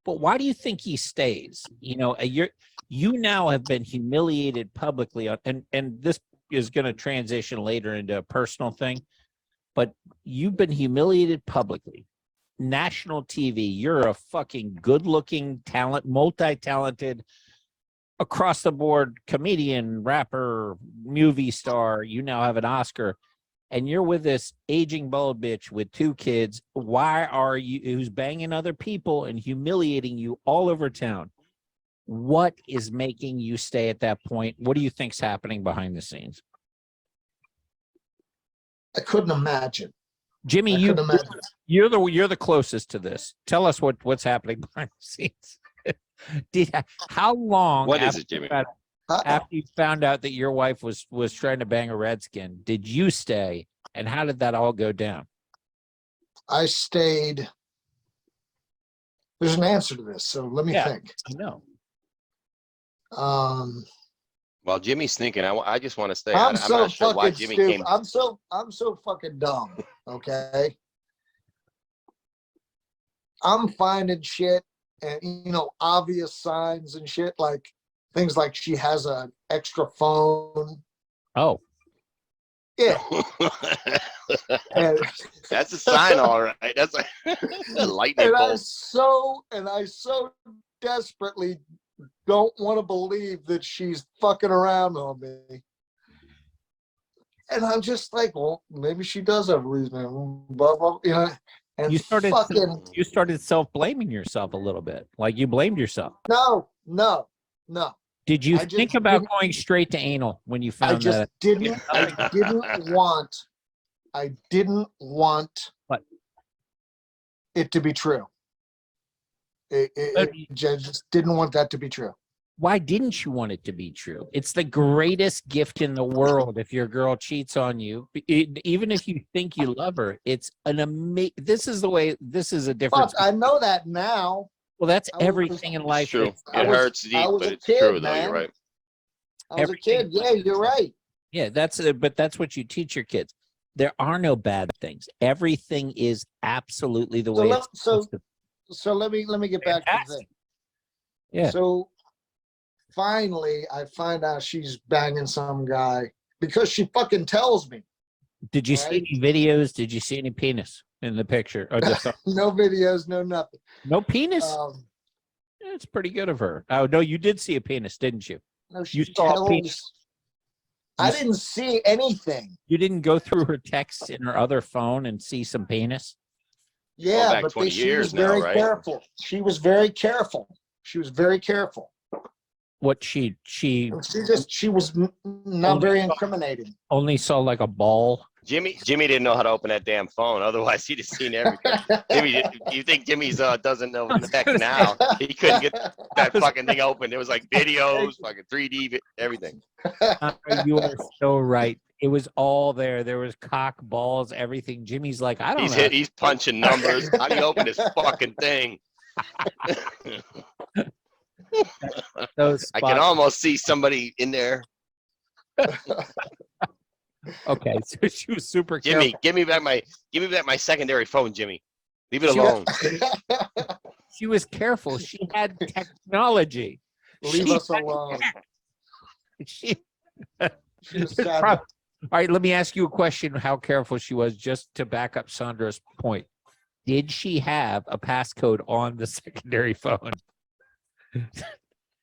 but why do you think he stays? You know, you now have been humiliated publicly, and this is going to transition later into a personal thing, but you've been humiliated publicly. National TV, you're a fucking good-looking talent, multi-talented, across the board comedian, rapper, movie star. You now have an Oscar, and you're with this aging bald bitch with 2 kids. Why are you, who's banging other people and humiliating you all over town? What is making you stay at that point? What do you think's happening behind the scenes? I couldn't imagine. Jimmy, you're the closest to this. Tell us what's happening behind the scenes. How long? What is it, Jimmy? After you found out that your wife was trying to bang a Redskin, did you stay? And how did that all go down? I stayed. There's an answer to this, so let me think. I know. While Jimmy's thinking, I just want to say I'm I'm so not sure why fucking Jimmy stupid. came. I'm so fucking dumb. Okay. I'm finding shit and obvious signs and shit, like things like she has an extra phone. Oh. Yeah. And that's a sign, all right. That's a lightning bolt. I so desperately don't want to believe that she's fucking around on me. And I'm just like, well, maybe she does have a reason. Blah, blah, and you started self-blaming yourself a little bit. Like you blamed yourself. No. Did you think about going straight to anal when you found that? I didn't want what? It to be true. I just didn't want that to be true. Why didn't you want it to be true? It's the greatest gift in the world if your girl cheats on you. Even if you think you love her, it's an amazing. This is a difference. Fuck, I know that now. Well, that's everything in life. It's true. It hurts deep, but it's true, though. You're right. I was a kid. Yeah, you're right. Yeah, but that's what you teach your kids. There are no bad things. Everything is absolutely the way it's supposed to. So let me get back to the thing. Yeah. So finally, I find out she's banging some guy because she fucking tells me. Did you see any videos? Did you see any penis in the picture? Or just no videos, no nothing. No penis? It's pretty good of her. Oh, no, you did see a penis, didn't you? No, you saw a penis. I didn't see anything. You didn't go through her texts in her other phone and see some penis? Yeah, but she was very careful. She was very careful. What she was not very incriminating. Only saw like a ball. Jimmy didn't know how to open that damn phone. Otherwise, he'd have seen everything. You think Jimmy's doesn't know the tech now? He couldn't get that fucking thing open. It was like videos, fucking 3D, everything. You are so right. It was all there. There was cock, balls, everything. Jimmy's like, I don't know. He's punching numbers. How do you open this fucking thing? I can almost see somebody in there. Okay, so she was super careful. Jimmy, give me back my secondary phone, Jimmy. Leave it alone. She was careful. She had technology. Leave us alone. She was all right, let me ask you a question, how careful she was, just to back up Sandra's point. Did she have a passcode on the secondary phone?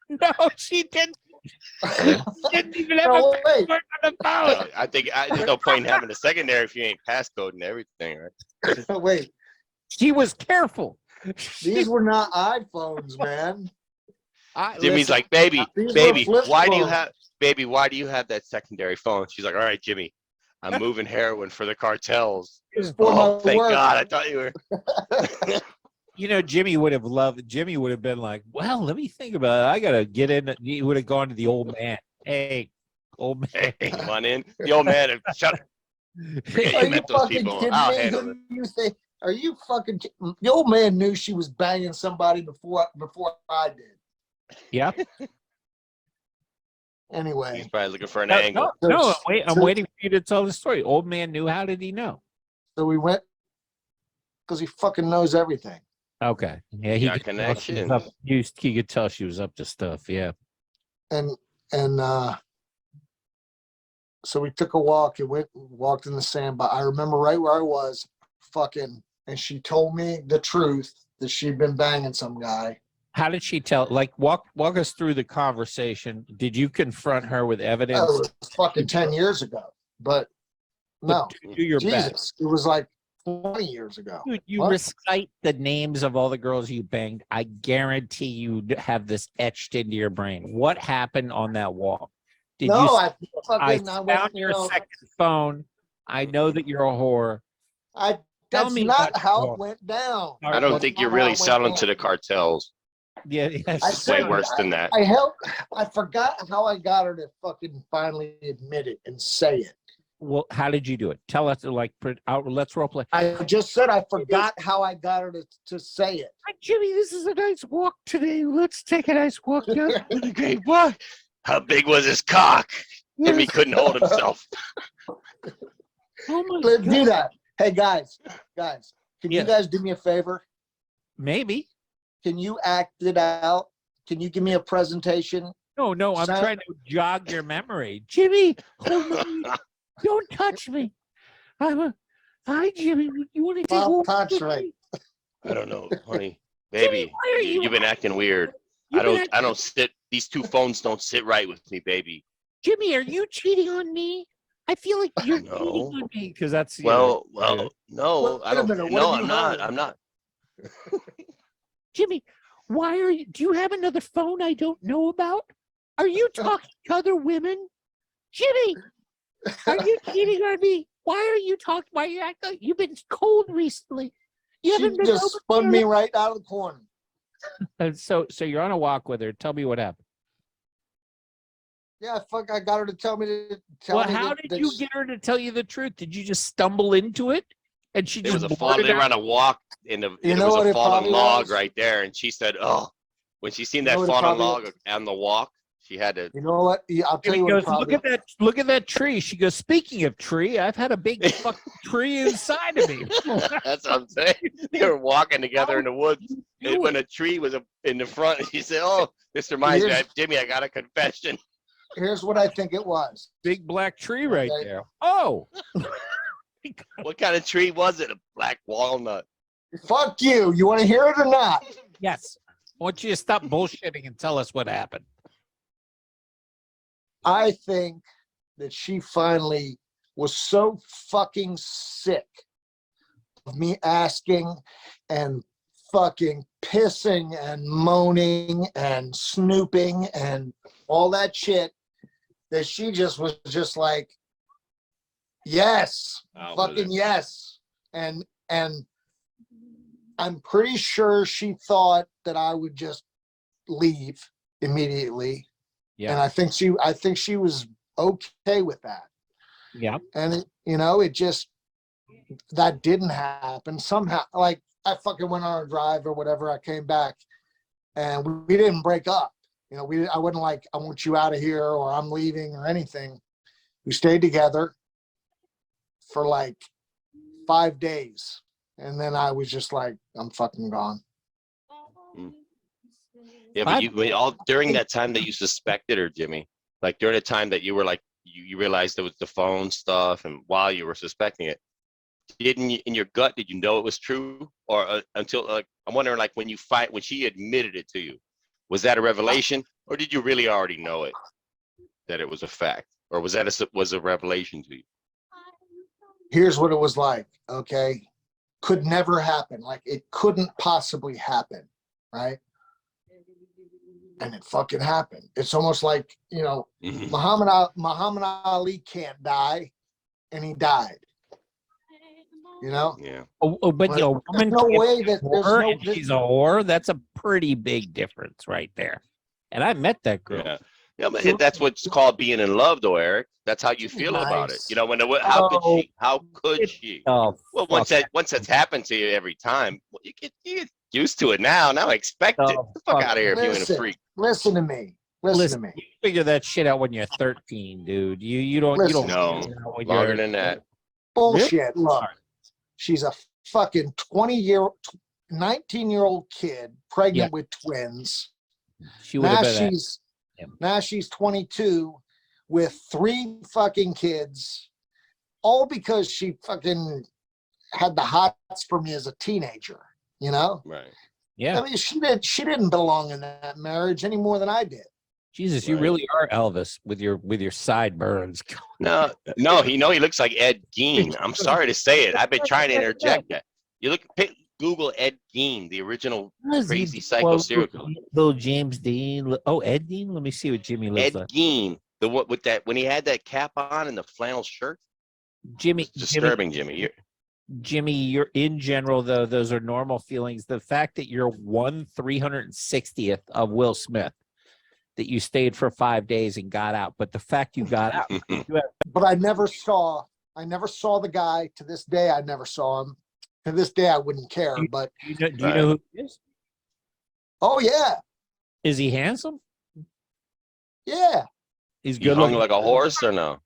No, she didn't. She didn't even have a passcode on the phone. I think there's no point in having a secondary if you ain't passcode and everything, right? Wait. She was careful. These were not iPhones, man. Jimmy's like, baby, why do you have that secondary phone? She's like, all right, Jimmy, I'm moving heroin for the cartels. Oh, thank God. I thought you were. You know, Jimmy would have been like, well, let me think about it. I got to get in. He would have gone to the old man. Hey, old man. Hey, come on in. The old man, shut up. Are you fucking kidding me? You think, are you fucking the old man knew she was banging somebody before I did. Yeah. Anyway. He's probably looking for an angle. No, I'm waiting for you to tell the story. Old man knew. How did he know? So we went because he fucking knows everything. Okay. Yeah, he Got could tell she was connections. up. He could tell she was up to stuff. Yeah. And so we took a walk and walked in the sand. But I remember right where I was, fucking, and she told me the truth that she'd been banging some guy. How did she tell? Like, walk us through the conversation. Did you confront her with That evidence? was fucking 10 years ago. But no, Do your best. Jesus, it was like 20 years ago. Dude, you What? recite the names of all the girls you banged. I guarantee you have this etched into your brain. What happened on that walk? Did No, you? I I found found your second phone. I know that you're a whore. Tell That's me not what- how it went down. I don't That's think not you're how really it went selling down. to the cartels. Yeah, yes. I It's way said- worse than that. I forgot how I got her to fucking finally admit it and say it. Well, how did you do it? Tell us. Let's role play. I just said I forgot how I got her to say it. Hi, Jimmy, this is a nice walk today. Let's take a nice walk down. Great what? How big was his cock? Jimmy couldn't hold himself. Oh my Let's do God. that. Hey guys, can Yeah. you guys do me a favor? Maybe. Can you act it out? Can you give me a presentation? No, I'm Sound- trying to jog your memory. Jimmy, hold on. Don't touch me. Hi, Jimmy. You want to take Well, a touch with right. me? I don't know, honey. Baby, why are you- you've been acting weird. You've been I don't sit, these two phones don't sit right with me, baby. Jimmy, are you cheating on me? I feel like you're No. cheating on me because that's Well, yeah. no, Wait I a don't. minute, what No, have you I'm not. heard? I'm not. Jimmy, why are you? Do you have another phone I don't know about? Are you talking to other women? Jimmy, are you cheating on me? Why are you talking? Why you act like you've been cold recently? You She haven't been just over spun there. me right out of the corner. And so you're on a walk with her. Tell me what happened. Yeah, fuck, I got her to tell me to tell Well, me how that- did that you she- get her to tell you the truth? Did you just stumble into it? And she There just was a blurted fall. They were out? on a walk, and You there know was what a it fallen probably log was? right there. And she said, "Oh," when she seen You know that what it fallen probably log was? on the walk, she had to. You know what? Yeah, I'll tell And he you what it goes, probably look at that tree. She goes, speaking of tree, I've had a big fucking tree inside of me. That's what I'm saying. They were walking together in the woods, Do and when it. a tree was in the front, she said, "Oh, this reminds me, Here's- Jimmy, I got a confession." Here's what I think it was. Big black tree right Okay. there. Oh, What kind of tree was it? A black walnut. Fuck you. You want to hear it or not? yes. I want you to stop bullshitting and tell us what happened. I think that she finally was so fucking sick of me asking and fucking pissing and moaning and snooping and all that shit that she just was just like, yes, Oh, fucking yes. And I'm pretty sure she thought that I would just leave immediately. Yeah. And I think she was okay with that. Yeah. And it just, that didn't happen somehow. Like, I fucking went on a drive or whatever. I came back and we didn't break up. I wasn't like, I want you out of here or I'm leaving or anything. We stayed together for like 5 days. And then I was just like, I'm fucking gone. Yeah, but you all during that time that you suspected her, Jimmy, like during the time that you were like you realized there was the phone stuff, and while you were suspecting it, didn't you, in your gut, did you know it was true, or until like I'm wondering, like when she admitted it to you, was that a revelation, or did you really already know it, that it was a fact, or was that a revelation to you? Here's what it was like. Okay. Could never happen. Like, it couldn't possibly happen. Right. And it fucking happened. It's almost like, Mhm. Muhammad Ali can't die, and he died. Yeah. But But a woman there's no can't way be a that there's whore no. and she's a whore. That's a pretty big difference right there. And I met that girl. Yeah. Yeah, but that's what's called being in love, though, Eric. That's how you feel about it. Nice. How could she? Oh, Well, fuck. once that's happened to you every time, well, you get used to it now. Now I expect it. Oh, Get the fuck fuck. out of here if you ain't a Listen. freak. Listen to me. Listen to me. You figure that shit out when you're 13, dude. You don't Listen. No, figure it out when longer you're- than that. Bullshit. Look, she's a fucking 20-year. 19-year-old kid pregnant Yeah. with twins. She would have Now been. she's 22 with 3 fucking kids, all because she fucking had the hots for me as a teenager. You know, Right. Yeah. I mean, she didn't belong in that marriage any more than I did. Jesus, you Right. really are Elvis with your sideburns. No, he looks like Ed Gein. I'm sorry to say it. I've been trying to interject that. You look, Google Ed Gein, the original crazy psycho serial killer. Little James Dean. Oh, Ed Dean. Let me see what Jimmy looks Ed like. Gein, the one with that when he had that cap on and the flannel shirt. Jimmy, It's disturbing, Jimmy. Jimmy, you're in general though. Those are normal feelings. The fact that you're 1/360th of Will Smith, that you stayed for 5 days and got out, but the fact you got out, But I never saw the guy. To this day, I never saw him. To this day, I wouldn't care. But do you know who he is? oh yeah, Is he handsome? yeah. He's He good hung looking. like a horse or no?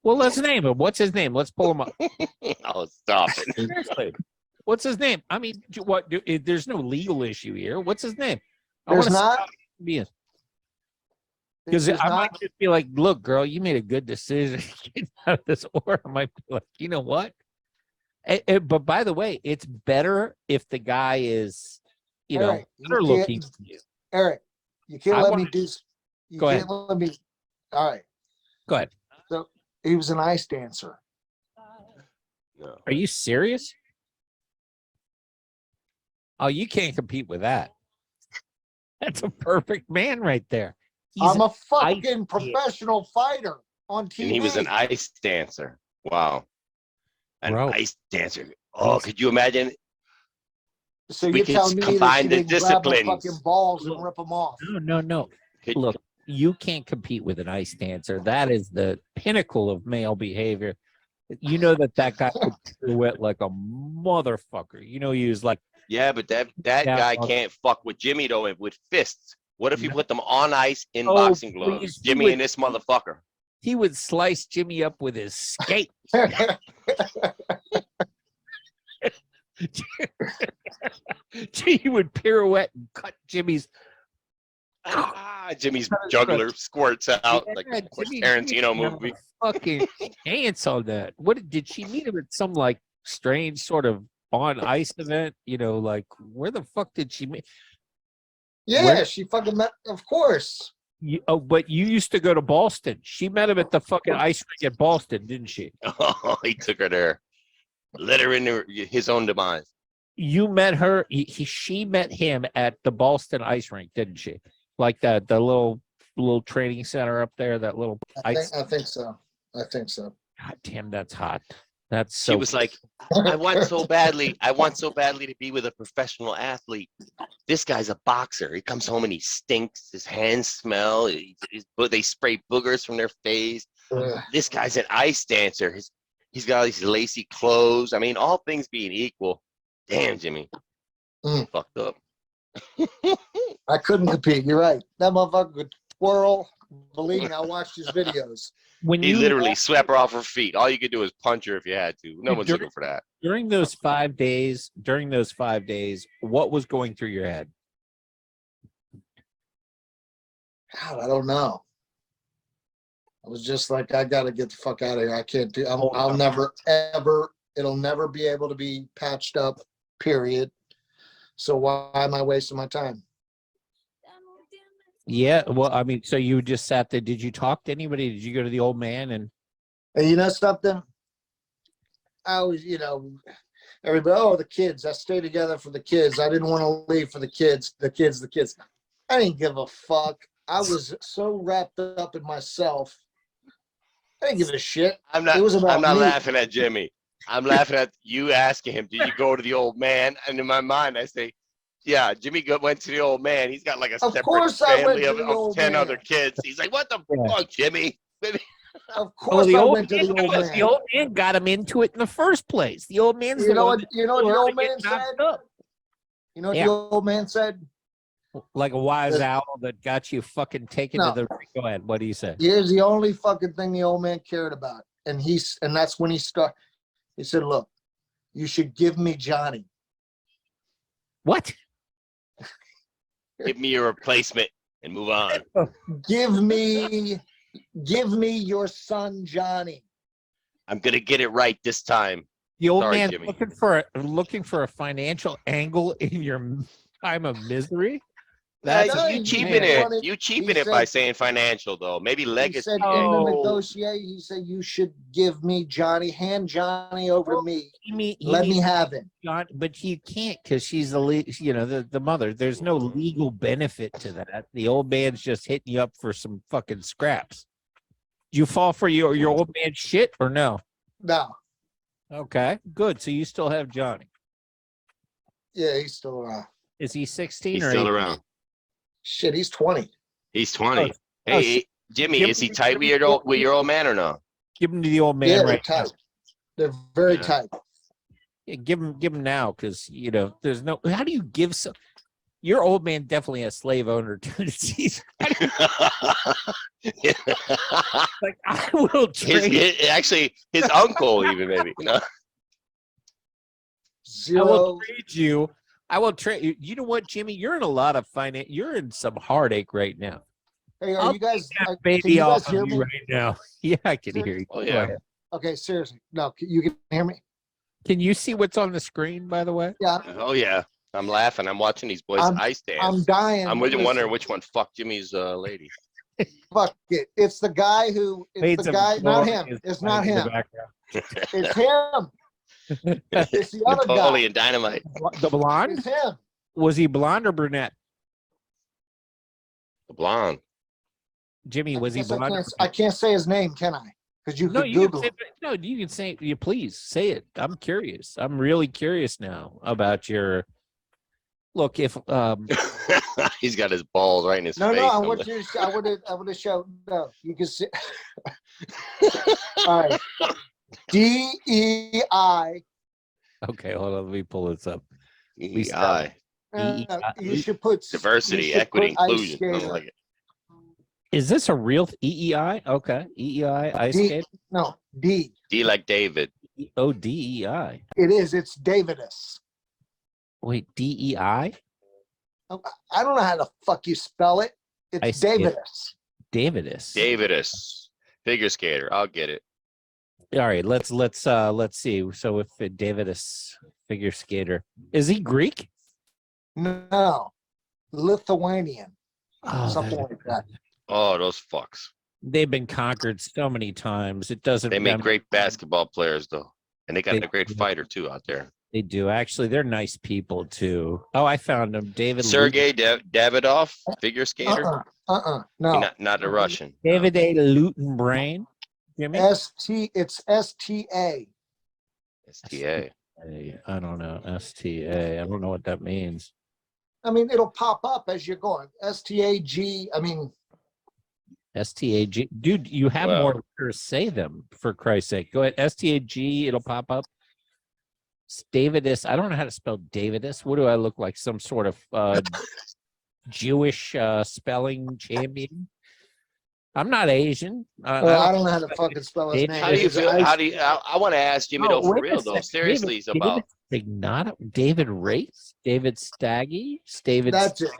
Well, let's name him. What's his name? Let's pull him up. Oh, stop it. Seriously. What's his name? I mean, there's no legal issue here. What's his name? There's not. Because There's I might not. just be like, look, girl, you made a good decision to get out of this, or I might be like, you know what? But by the way, it's better if the guy is, Eric, better looking. Eric, you can't let me do. You Go can't ahead. let me. All right. Go ahead. So he was an ice dancer. No. Are you serious? Oh, you can't compete with that. That's a perfect man right there. I'm a fucking professional fighter on TV. And he was an ice dancer. Wow. An ice dancer. Oh, could you imagine? So we you're could telling me that combine she the didn't grab her disciplines. fucking balls and rip them off? No. Look, you can't compete with an ice dancer. That is the pinnacle of male behavior. You know that guy could pirouette like a motherfucker. He was like, yeah, but that guy can't fuck with Jimmy though with fists. What if you put them on ice in boxing gloves? please, Jimmy and this motherfucker. He would slice Jimmy up with his skate. He would pirouette and cut Jimmy's. Jimmy's juggler squirts out like a Tarantino movie. Fucking chance on that. What did she meet him at some like strange sort of on ice event? Like where the fuck did she meet? Yeah, she fucking met. Of course. But you used to go to Boston. She met him at the fucking ice rink at Boston, didn't she? Oh, he took her there, let her into his own demise. You met her. She met him at the Boston ice rink, didn't she? Like the little training center up there. That little ice. I think so. God damn, that's hot. That's She so. was like, I want so badly to be with a professional athlete. This guy's a boxer. He comes home and he stinks. His hands smell. They spray boogers from their face. This guy's an ice dancer. He's got all these lacy clothes. I mean, all things being equal. Damn, Jimmy. Fucked up. I couldn't compete. You're right. That motherfucker could twirl. Believe me, I watched his videos. He literally swept her off her feet. All you could do is punch her if you had to. No one's looking for that. During those 5 days, what was going through your head? God, I don't know. I was just like, I got to get the fuck out of here. I can't do. I'll never ever. It'll never be able to be patched up. Period. So why am I wasting my time? Yeah, well, I mean, so you just sat there. Did you talk to anybody? Did you go to the old man and? And you know something? I was, everybody, the kids. I stayed together for the kids. I didn't want to leave for the kids. The kids. I didn't give a fuck. I was so wrapped up in myself. I didn't give a shit. I'm not laughing at Jimmy. I'm laughing at you asking him, did you go to the old man? And in my mind, I say, yeah, Jimmy went to the old man. He's got like a separate family of 10 other kids. He's like, what the fuck, Jimmy? Of course I went to the old man. The old man got him into it in the first place. The old man's You know what the old man said? You know what the old man said? Like a wise owl that got you fucking taken to the. Go ahead. What do you say? Here's the only fucking thing the old man cared about, and that's when he started. He said, "Look, you should give me Johnny. What? Give me your replacement and move on. Give me your son, Johnny. I'm gonna get it right this time. The old Sorry, man Jimmy. looking for a financial angle in your time of misery. That's No, you he cheapen wanted- it. You cheapen he it by said- saying financial though. Maybe He legacy. said in the Oh. negotiate, he said you should give me Johnny, hand Johnny over to me. He Let me needs have him. John, but he can't because she's the mother. There's no legal benefit to that. The old man's just hitting you up for some fucking scraps. Do you fall for your old man shit or no? No. Okay, good. So you still have Johnny. Yeah, he's still around. Is he 16 He's or still 18? around. Shit, he's 20. He's 20. Oh, Hey, Jimmy, Jimmy- is he tight with your old man or no? Give him to the old man Yeah, they're right now. tight. They're very Yeah. tight. Yeah, give him now because there's no. How do you give some? Your old man definitely has slave owner tendencies. Like I will trade. Actually, his uncle even maybe. You know? I Zero. will trade you. I will trade you. You know what, Jimmy? You're in a lot of finance. You're in some heartache right now. Hey, are I'll you guys? That Can baby you guys off hear of you me? right now. Yeah, I can hear you. Oh, Go yeah. ahead. Okay, seriously. No, you can hear me? Can you see what's on the screen, by the way? Yeah, Oh yeah. I'm laughing. I'm watching these boys ice dance. I'm dying. I'm Listen, wondering which one fucked Jimmy's lady. Fuck it. It's the guy who. It's Made the some guy. Not glory him. is It's not playing in the him. background. It's him. It's the other guy. Napoleon Dynamite. The blonde? It's him. Was he blonde or brunette? The blonde. Jimmy, was he Guess I blonde? I can't say his name, can I? Because you No, could you Google can it. say, no, you can say you please say it. I'm curious. I'm really curious now about your look. If He's got his balls right in his No, face. no, I I'm want like- you to. I would have shown. No, you can see. All right. DEI. okay, hold on, let me pull this up. EI. You should put Diversity, you should equity, put ice inclusion. skater. Something like it. Is this a real EEI? Okay, EEI ice D- skate. No, D. D like David. Oh, DEI. It is. It's Davidus. Wait, DEI? I don't know how the fuck you spell it. It's Ice skater. Davidus. Davidus. Davidus. Figure skater. I'll get it. All right, let's see. So if Davidus figure skater, is he Greek? No, Lithuanian. Oh, Something like that. Oh, those fucks. they've been conquered so many times. It doesn't. They make I mean, great basketball players though. And they got They- a great fighter too out there. They do actually. They're nice people too. Oh, I found him, David. Sergey Davidov, figure skater. No. Not a Russian. David A. Luton Brain. Jimmy. It's STA. STA. I don't know. STA. I don't know what that means. I mean, it'll pop up as you're going. STAG. I mean, STAG. Dude, you have Wow. more letters. Say them for Christ's sake. Go ahead. STAG. It'll pop up. Davidus. I don't know how to spell Davidus. What do I look like? Some sort of Jewish spelling champion? I'm not Asian. well, I don't know how to fucking spell his David- name. How do you It's feel? ice- How do you? I want to ask Jimmy though, for wait a real though. second. Seriously, it's about. David David Race, David Staggy, David. That's it.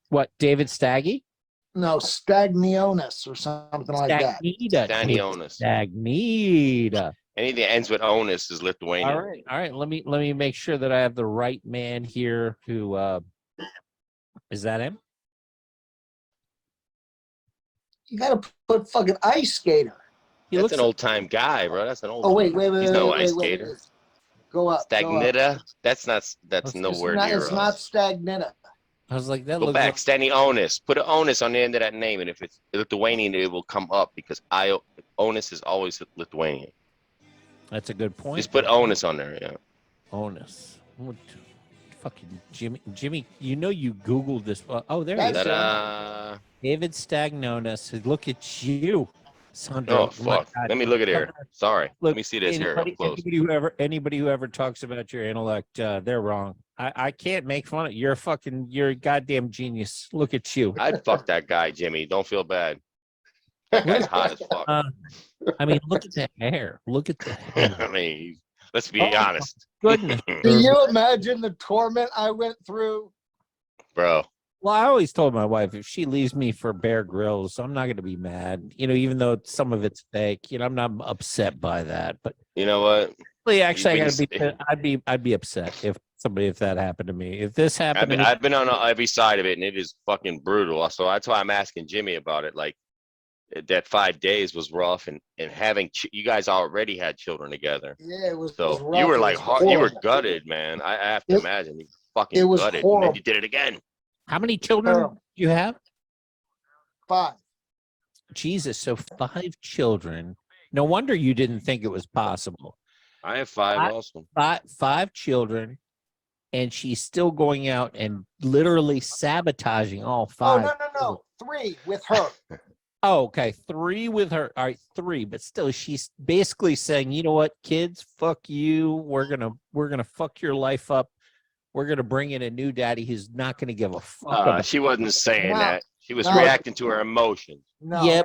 What? David Staggy? No, Stagnionis or something like that. Stagnita. Stanionis. Stagnita. Anything that ends with onus is Lithuanian. All right. Let me make sure that I have the right man here. Who is that him? You gotta put fucking ice skater. He That's looks an old time guy, bro. That's an old. Oh wait. He's no ice skater. Wait. Go up. Go up. Stagnita. That's It's nowhere Not- near it's us. not Stagnita. I was like, that Go looks back, like Stany onus. Put an onus on the end of that name, and if it's Lithuanian, it will come up because onus is always Lithuanian. that's a good point. Just put onus on there. Yeah. Onus. What, fucking Jimmy, you know you Googled this. Oh, there he is. That's- Ta-da. David Stagnonis. Look at you, Sandra. Oh fuck! Let me look at here. Sorry. Look, Let me see this here up close. Anybody who ever talks about your intellect, they're wrong. I can't make fun of you. You're a goddamn genius. Look at you. I'd fuck that guy, Jimmy. Don't feel bad. That guy's hot as fuck. I mean, look at the hair. Look at the hair. I mean, Let's be honest. Goodness. Do you imagine the torment I went through? Bro. Well, I always told my wife, if she leaves me for Bear Grylls, I'm not going to be mad. Even though some of it's fake, I'm not upset by that. But you know what? Actually, I'd be upset if that happened to me. If this happened to me, I've been on every side of it, and it is fucking brutal. So that's why I'm asking Jimmy about it. Like that 5 days was rough, and having you guys already had children together. Yeah, it was. So It was rough. you were It like, was you were gutted, man. I have to imagine you fucking it was gutted, horrible. and then you did it again. how many children do you have? 5. Jesus, so 5 children. No wonder you didn't think it was possible. I have 5 also. 5 children, and she's still going out and literally sabotaging all 5. Oh, no. 3 with her. Oh, okay. 3 with her. All right, 3, but still she's basically saying, you know what, kids, fuck you. We're gonna fuck your life up. We're gonna bring in a new daddy who's not gonna give a fuck about. She wasn't saying No, that. She was no. reacting to her emotions. No. Yeah,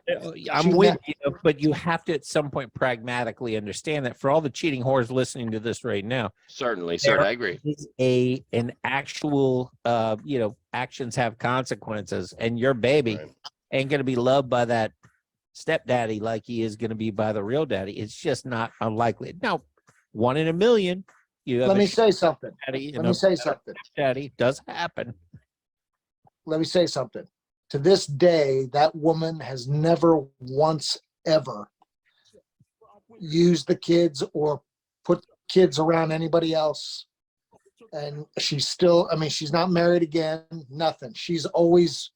I'm She's with not- you, but you have to at some point pragmatically understand that for all the cheating whores listening to this right now, Certainly, sir. I agree. is an actual actions have consequences, and your baby Right. ain't gonna be loved by that stepdaddy like he is gonna be by the real daddy. It's just not unlikely. Now, 1 in a million, you have Let a me say something. daddy, Let me say something. daddy does happen. Let me say something. To this day, that woman has never once ever used the kids or put kids around anybody else. And she's still, she's not married again, nothing. She's always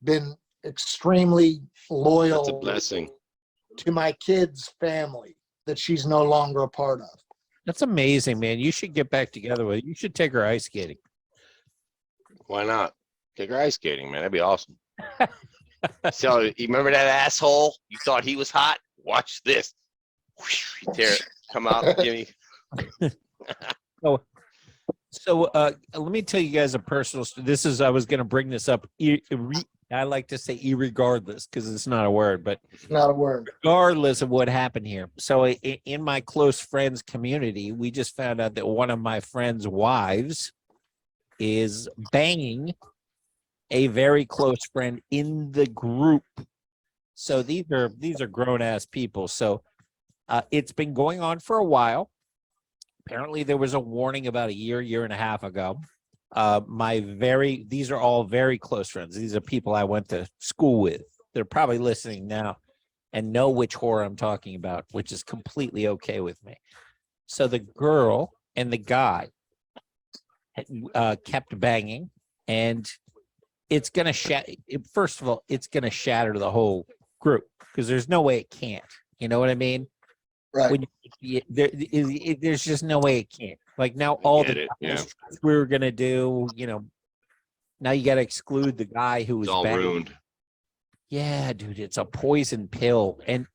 been extremely That's a loyal blessing. to my kids' family that she's no longer a part of. That's amazing, man. You should get back together with her. You should take her ice skating. Why not? Take her ice skating, man. That'd be awesome. So you remember that asshole? You thought he was hot? Watch this. Come out, Jimmy. So let me tell you guys a personal story. I was going to bring this up. I like to say irregardless because it's not a word, but It's not a word. regardless of what happened here. So in my close friends community, we just found out that one of my friends' wives is banging a very close friend in the group. So these are grown ass people. So it's been going on for a while. Apparently there was a warning about a year and a half ago. These are all very close friends. These are people I went to school with. They're probably listening now and know which horror I'm talking about, which is completely okay with me. So the girl and the guy kept banging, and it's going to first of all, it's going to shatter the whole group because there's no way it can't. You know what I mean? Right. There's just no way it can't. Like now, all the we were going to do, now you got to exclude the guy who was all banging. ruined. Yeah, dude, it's a poison pill. And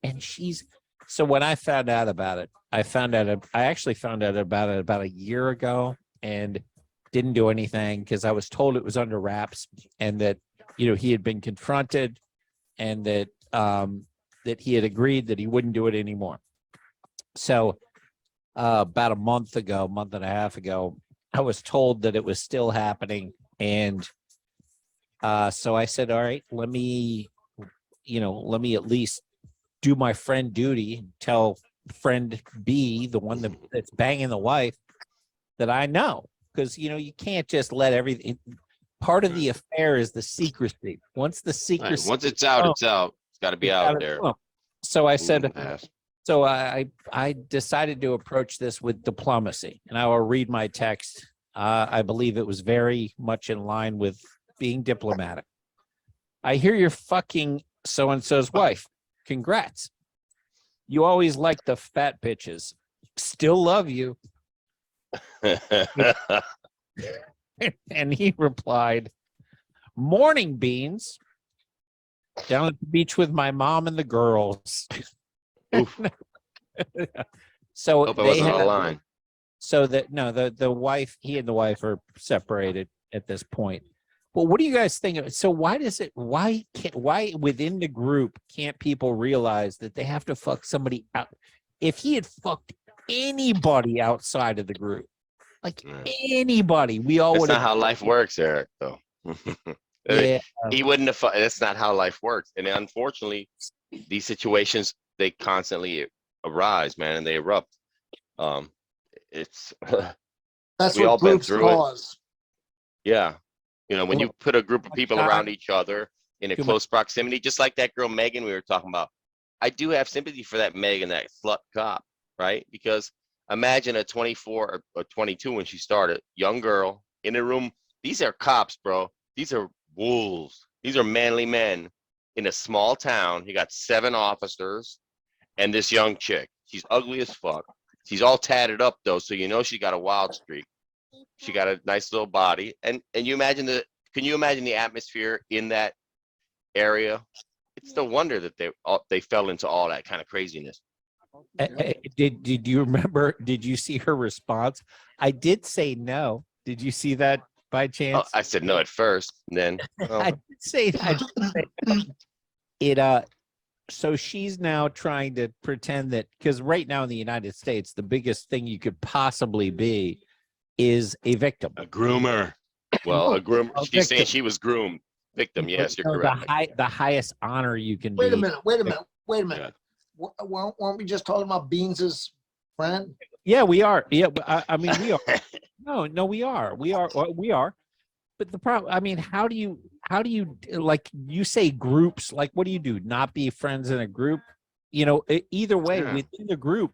so when I found out about it, I actually found out about it about a year ago and didn't do anything because I was told it was under wraps and that, he had been confronted and that he had agreed that he wouldn't do it anymore. So about a month and a half ago, I was told that it was still happening. And so I said, all right, let me at least do my friend duty and tell friend B, the one that's banging the wife, that I know. Because, you can't just let everything. Part of the affair is the secrecy. Once the secrecy. Once it's out, it's out. It's got to be out there. So I said, so I decided to approach this with diplomacy, and I will read my text. I believe it was very much in line with being diplomatic. I hear you're fucking so-and-so's wife. Congrats. You always liked the fat bitches. Still love you. And he replied, morning beans. Down at the beach with my mom and the girls. So hope I wasn't on the line. So that the wife, he and the wife are separated at this point. Well, what do you guys think of it? So why within the group can't people realize that they have to fuck somebody out? If he had fucked anybody outside of the group. Like Yeah. anybody. We all That's would not have. how life works, Eric, though. Yeah. He wouldn't have, that's not how life works. And unfortunately, these situations, they constantly arise, man, and they erupt. It's, That's we all what been groups through it. cause. Yeah. You know, when you put a group of people around each other in a close proximity, just like that girl, Megan, we were talking about, I do have sympathy for that Megan, that slut cop, right? Because imagine a 24 or 22 when she started, young girl in a room. These are cops, bro. These are wolves. These are manly men in a small town. You got 7 officers and this young chick. She's ugly as fuck. She's all tatted up though, so you know she got a wild streak. She got a nice little body, and you imagine can you imagine the atmosphere in that area? It's no wonder that they fell into all that kind of craziness. Did you remember? Did you see her response? I did say no. Did you see that by chance? I said no at first, and then I did say it. So she's now trying to pretend that, because right now in the United States, the biggest thing you could possibly be is a victim. a groomer. Well, a groomer. A She's saying victim. she was groomed. Victim. Yes, you're correct. The highest honor you can Wait be. a minute. Yeah. Weren't we just talking about Beans's friend? Yeah, we are. Yeah, I mean, we are. No, we are. We are. But the problem, I mean, how do you, like you say groups, like what do you do? Not be friends in a group? You know, either way, Yeah. within the group,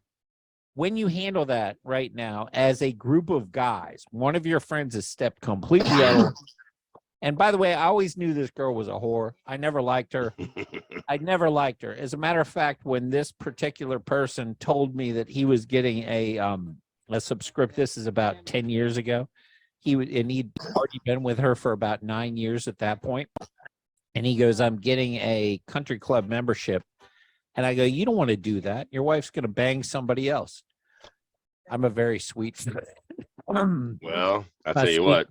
when you handle that right now as a group of guys, one of your friends has stepped completely out of. And by the way, I always knew this girl was a whore. I never liked her. I never liked her. As a matter of fact, when this particular person told me that he was getting a subscription, this is about 10 years ago. He'd already been with her for about 9 years at that point. And he goes, I'm getting a country club membership. And I go, you don't want to do that. Your wife's going to bang somebody else. I'm a very sweet. Well, I'll tell you what.